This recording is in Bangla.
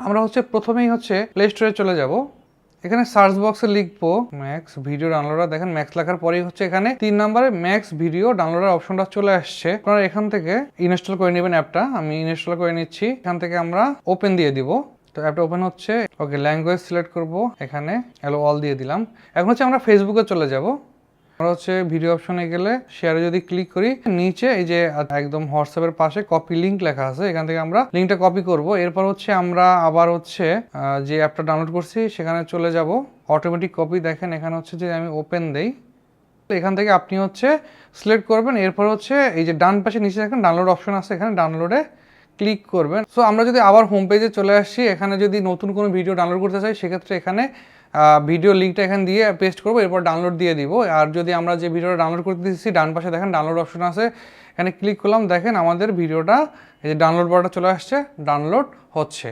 আমরা প্রথমেই প্লে স্টোরে চলে যাব। এখানে সার্চ বক্সে লিখবো ম্যাক্স ভিডিও ডাউনলোডার। দেখেন ম্যাক্স লেখার পরেই এখানে 3 নম্বরে ম্যাক্স ভিডিও ডাউনলোডার অপশনটা চলে আসছে। আপনারা এখান থেকে ইনস্টল করে নেবেন অ্যাপটা। আমি ইনস্টল করে নিচ্ছি। এখান থেকে আমরা ওপেন দিয়ে দিব। তো অ্যাপটা ওপেন হচ্ছে। ওকে, ল্যাঙ্গুয়েজ সিলেক্ট করব, এখানে অ্যালো অল দিয়ে দিলাম। এখন আমরা ফেসবুকে চলে যাব। আমরা ভিডিও অপশনে গেলে শেয়ারে যদি ক্লিক করি, নিচে এই যে একদম হোয়াটসঅ্যাপের পাশে কপি লিংক লেখা আছে, এখান থেকে আমরা লিংকটা কপি করব। এরপর আমরা আবার যে অ্যাপটা ডাউনলোড করছি সেখানে চলে যাব। অটোমেটিক কপি দেখেন এখানে যে আমি ওপেন দেই। তো এখান থেকে আপনি সিলেক্ট করবেন। এরপর এই যে ডান পাশে নিচে দেখেন ডাউনলোড অপশন আছে, এখানে ডাউনলোডে ক্লিক করবেন। সো আমরা যদি আবার হোম পেজে চলে আসছি, এখানে যদি নতুন কোনো ভিডিও ডাউনলোড করতে চাই সেক্ষেত্রে এখানে ভিডিও লিঙ্কটা এখানে দিয়ে পেস্ট করবো, এরপর ডাউনলোড দিয়ে দিব। আর যদি আমরা যে ভিডিওটা ডাউনলোড করতে দিচ্ছি ডান পাশে দেখেন ডাউনলোড অপশন আছে, এখানে ক্লিক করলাম। দেখেন আমাদের ভিডিওটা এই যে ডাউনলোড বাটনটা চলে আসছে, ডাউনলোড হচ্ছে।